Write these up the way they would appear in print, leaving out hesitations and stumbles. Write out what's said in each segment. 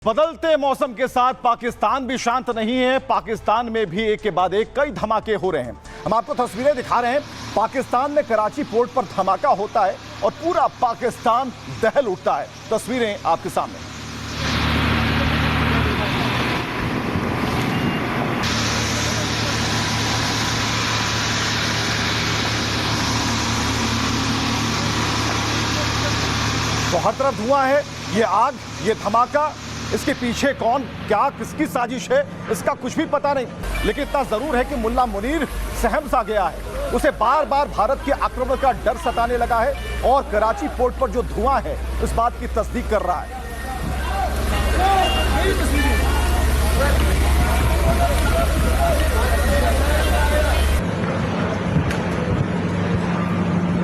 बदलते मौसम के साथ पाकिस्तान भी शांत नहीं है। पाकिस्तान में भी एक के बाद एक कई धमाके हो रहे हैं। हम आपको तस्वीरें दिखा रहे हैं। पाकिस्तान में कराची पोर्ट पर धमाका होता है और पूरा पाकिस्तान दहल उठता है। तस्वीरें आपके सामने। तो हर तरफ धुआं है, ये आग, ये धमाका, इसके पीछे कौन, क्या, किसकी साजिश है, इसका कुछ भी पता नहीं। लेकिन इतना जरूर है कि मुल्ला मुनीर सहम सा गया है। उसे बार बार भारत के आक्रमण का डर सताने लगा है और कराची पोर्ट पर जो धुआं है इस बात की तस्दीक कर रहा है।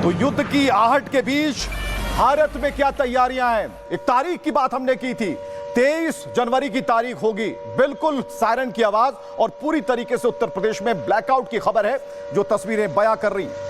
तो युद्ध की आहट के बीच भारत में क्या तैयारियां हैं। एक तारीख की बात हमने की थी, 23 जनवरी की तारीख होगी। बिल्कुल सायरन की आवाज और पूरी तरीके से उत्तर प्रदेश में ब्लैकआउट की खबर है जो तस्वीरें बयां कर रही हैं।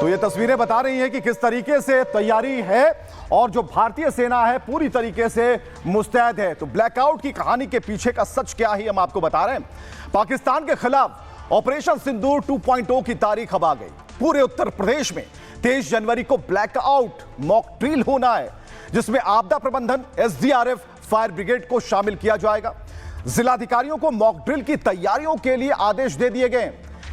तो ये तस्वीरें बता रही हैं कि किस तरीके से तैयारी है और जो भारतीय सेना है पूरी तरीके से मुस्तैद है। तो ब्लैकआउट की कहानी के पीछे का सच क्या है हम आपको बता रहे हैं। पाकिस्तान के खिलाफ ऑपरेशन सिंदूर 2.0 की तारीख अब आ गई। पूरे उत्तर प्रदेश में 23 जनवरी को ब्लैकआउट मॉक ड्रिल होना है जिसमें आपदा प्रबंधन, एसडीआरएफ, फायर ब्रिगेड को शामिल किया जाएगा। जिलाधिकारियों को मॉक ड्रिल की तैयारियों के लिए आदेश दे दिए गए।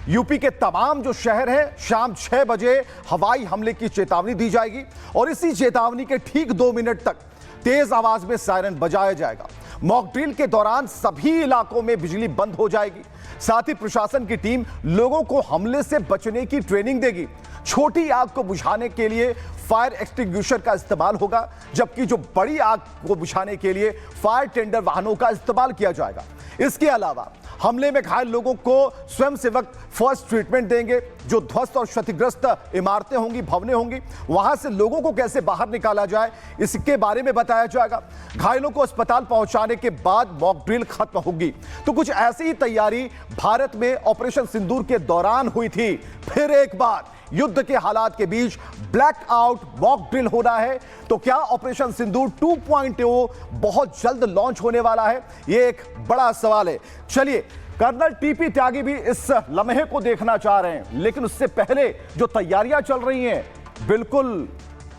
यूपी के तमाम जो शहर हैं शाम 6 बजे हवाई हमले की चेतावनी दी जाएगी और इसी चेतावनी के ठीक 2 मिनट तक तेज आवाज में सायरन बजाया जाएगा। मॉक ड्रिल के दौरान सभी इलाकों में बिजली बंद हो जाएगी। साथ ही प्रशासन की टीम लोगों को हमले से बचने की ट्रेनिंग देगी। छोटी आग को बुझाने के लिए फायर एक्सटिंग्विशर का इस्तेमाल होगा, जबकि जो बड़ी आग को बुझाने के लिए फायर टेंडर वाहनों का इस्तेमाल किया जाएगा। इसके अलावा हमले में घायल लोगों को स्वयंसेवक फर्स्ट ट्रीटमेंट देंगे। जो ध्वस्त और क्षतिग्रस्त इमारतें होंगी, भवनें होंगी, वहां से लोगों को कैसे बाहर निकाला जाए इसके बारे में बताया जाएगा। घायलों को अस्पताल पहुंचाने के बाद मॉक ड्रिल खत्म होगी। तो कुछ ऐसी ही तैयारी भारत में ऑपरेशन सिंदूर के दौरान हुई थी। फिर एक बार युद्ध के हालात के बीच ब्लैकआउट मॉक ड्रिल होना है। तो क्या ऑपरेशन सिंदूर 2.0 बहुत जल्द लॉन्च होने वाला है? यह एक बड़ा सवाल है। चलिए, कर्नल टीपी त्यागी भी इस लम्हे को देखना चाह रहे हैं, लेकिन उससे पहले जो तैयारियां चल रही हैं, बिल्कुल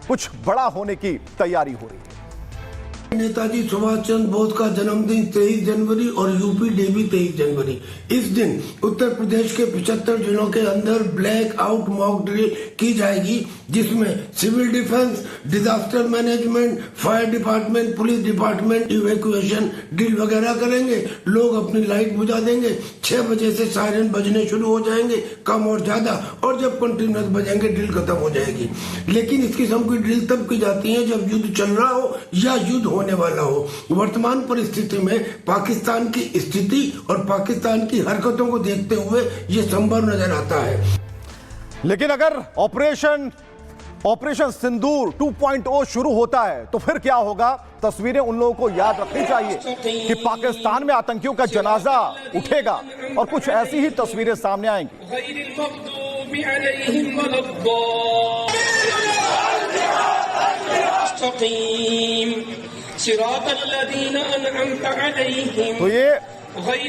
कुछ बड़ा होने की तैयारी हो रही है। नेताजी सुभाष चंद्र बोस का जन्मदिन 23 जनवरी और यूपी डे भी 23 जनवरी। इस दिन उत्तर प्रदेश के 75 जिलों के अंदर ब्लैक आउट मॉक ड्रिल की जाएगी, जिसमें civil defence, disaster management, fire department, police department evacuation drill वगैरह करेंगे। लोग अपनी लाइट बुझा देंगे। 6 बजे से सायरन बजने शुरू हो जाएंगे, कम और ज्यादा, और जब कंटिन्यूअस बजेंगे ड्रिल खत्म हो जाएगी। लेकिन इस किस्म की ड्रिल तब की जाती है जब युद्ध चल रहा हो या युद्ध होने वाला हो। वर्तमान परिस्थिति में पाकिस्तान की स्थिति और पाकिस्तान की हरकतों को देखते हुए यह संभव नजर आता है। लेकिन अगर ऑपरेशन सिंदूर 2.0 शुरू होता है तो फिर क्या होगा? तस्वीरें उन लोगों को याद रखनी चाहिए कि पाकिस्तान में आतंकियों का जनाजा उठेगा और कुछ ऐसी ही तस्वीरें सामने आएंगी। तो ये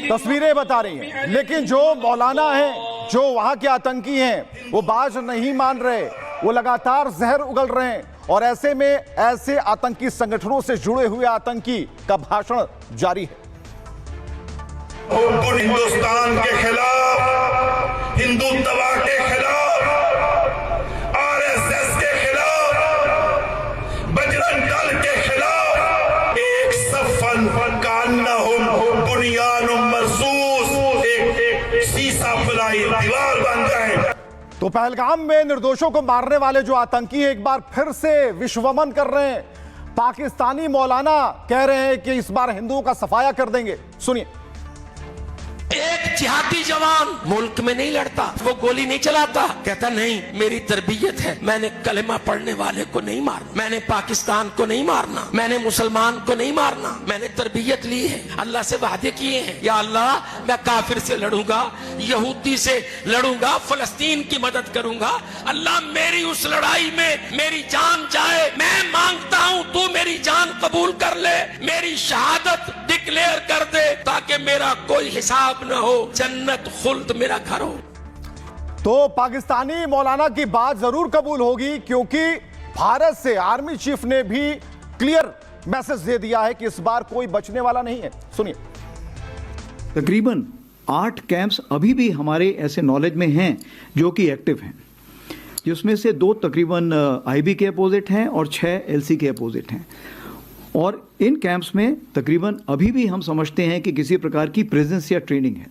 तस्वीरें बता रही हैं, लेकिन जो मौलाना हैं, जो वहां के आतंकी हैं, वो बाज नहीं मान रहे। वो लगातार जहर उगल रहे हैं और ऐसे में ऐसे आतंकी संगठनों से जुड़े हुए आतंकी का भाषण जारी है। हिंदुस्तान के खिलाफ, हिंदुत्व के खिलाफ, आरएसएस के खिलाफ, बजरंग दल के खिलाफ एक सफन कान्नहुम बुनियानुम मरसूस, एक सीसा फलाई दीवार बन जाए। तो पहलगाम में निर्दोषों को मारने वाले जो आतंकी एक बार फिर से विश्वमन कर रहे हैं। पाकिस्तानी मौलाना कह रहे हैं कि इस बार हिंदुओं का सफाया कर देंगे। सुनिए। एक जिहादी जवान मुल्क में नहीं लड़ता, वो गोली नहीं चलाता, कहता नहीं मेरी तरबियत है, मैंने कलेमा पढ़ने वाले को नहीं मारना, मैंने पाकिस्तान को नहीं मारना, मैंने मुसलमान को नहीं मारना, मैंने तरबियत ली है, अल्लाह से वादे किए हैं, या अल्लाह मैं काफिर से लड़ूंगा, यहूदी से लड़ूंगा, फलस्तीन की मदद करूंगा, अल्लाह मेरी उस लड़ाई में मेरी जान जाए, मैं मांगता हूं तू मेरी जान कबूल कर ले, मेरी शहादत डिक्लेयर कर दे ताकि मेरा कोई हिसाब न हो, जन्नत खुल्द मेरा घर हो। तो पाकिस्तानी मौलाना की बात जरूर कबूल होगी, क्योंकि भारत से आर्मी चीफ ने भी क्लियर मैसेज दे दिया है कि इस बार कोई बचने वाला नहीं है। सुनिए। तकरीबन 8 कैंप्स अभी भी हमारे ऐसे नॉलेज में हैं जो कि एक्टिव हैं, जिसमें से 2 तकरीबन आईबी के अपोजिट हैं और 6 एलसी के अपोजिट हैं। और इन कैंप्स में तकरीबन अभी भी हम समझते हैं कि किसी प्रकार की प्रेजेंस या ट्रेनिंग है,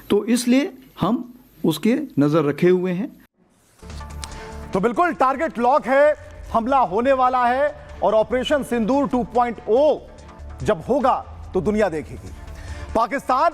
तो इसलिए हम उसके नजर रखे हुए हैं। तो बिल्कुल टारगेट लॉक है, हमला होने वाला है और ऑपरेशन सिंदूर 2.0 जब होगा तो दुनिया देखेगी। पाकिस्तान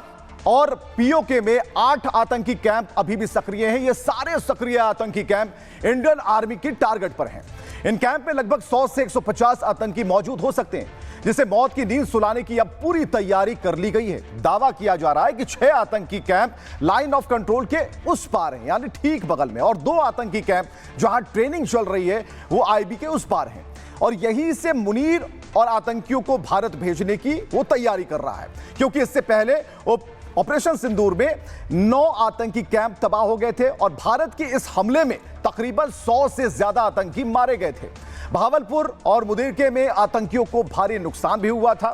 और पीओके में 8 आतंकी कैंप अभी भी सक्रिय हैं। ये सारे सक्रिय आतंकी कैंप इंडियन आर्मी की टारगेट पर हैं। इन कैंप में लगभग 100 से 150 आतंकी मौजूद हो सकते हैं, जिसे मौत की नींद सुलाने की अब पूरी तैयारी कर ली गई है। दावा किया जा रहा है कि 6 आतंकी कैंप लाइन ऑफ कंट्रोल के उस पार हैं, यानी ठीक बगल में, और 2 आतंकी कैंप जहां ट्रेनिंग चल रही है वो आईबी के उस पार हैं। और यहीं से मुनीर और आतंकियों को भारत भेजने की वो तैयारी कर रहा है, क्योंकि इससे पहले वो ऑपरेशन सिंदूर में 9 आतंकी कैंप तबाह हो गए थे और भारत के इस हमले में तकरीबन 100 से ज्यादा आतंकी मारे गए थे। भावलपुर और मुदीरके में आतंकियों को भारी नुकसान भी हुआ था।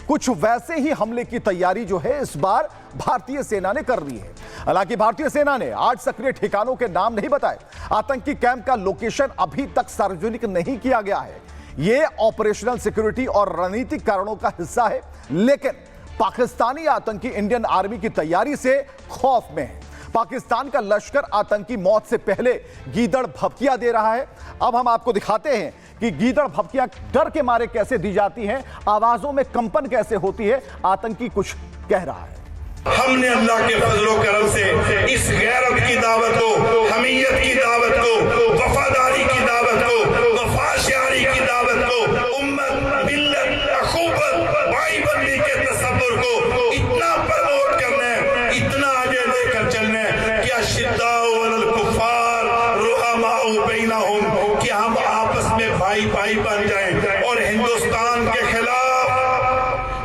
कुछ वैसे ही हमले की तैयारी जो है इस बार भारतीय सेना ने कर ली है। हालांकि भारतीय सेना ने 8 सक्रिय ठिकानों के नाम नहीं बताए। आतंकी कैंप का लोकेशन अभी तक सार्वजनिक नहीं किया गया है। यह ऑपरेशनल सिक्योरिटी और रणनीतिक कारणों का हिस्सा है, लेकिन पाकिस्तानी आतंकी इंडियन आर्मी की तैयारी से खौफ में है। पाकिस्तान का लश्कर आतंकी मौत से पहले गीदड़ भभकियां दे रहा है। अब हम आपको दिखाते हैं कि गीदड़ भभकियां डर के मारे कैसे दी जाती हैं, आवाजों में कंपन कैसे होती है। आतंकी कुछ कह रहा है। हमने अल्लाह के फजलो करम से इस गैरत की दावत को, हमीयत की दावत को, वफादारी की दावत को, वफाशारी की दावत को, उम्मत, मिल्लत, अखूबत, भाईबंदी के तसव्वुर को इतना प्रमोट करना है, इतना आगे लेकर चलना है कि अशिद्दाउ अलल कुफ्फार रुहमाउ बैनहुम, कि हम आपस में भाई भाई बन जाएं और हिंदुस्तान के खिलाफ,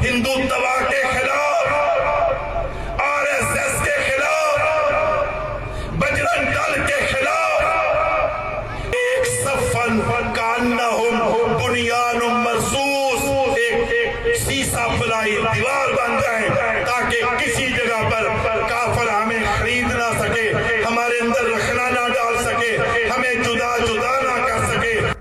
हिंदुत्व के खिलाफ, आरएसएस के खिलाफ, बजरंग दल के खिलाफ एक सफन कान्नहुम बुनियानुम मरसूस, एक सीसा फलाई दीवार बन जाए, ताकि किसी जगह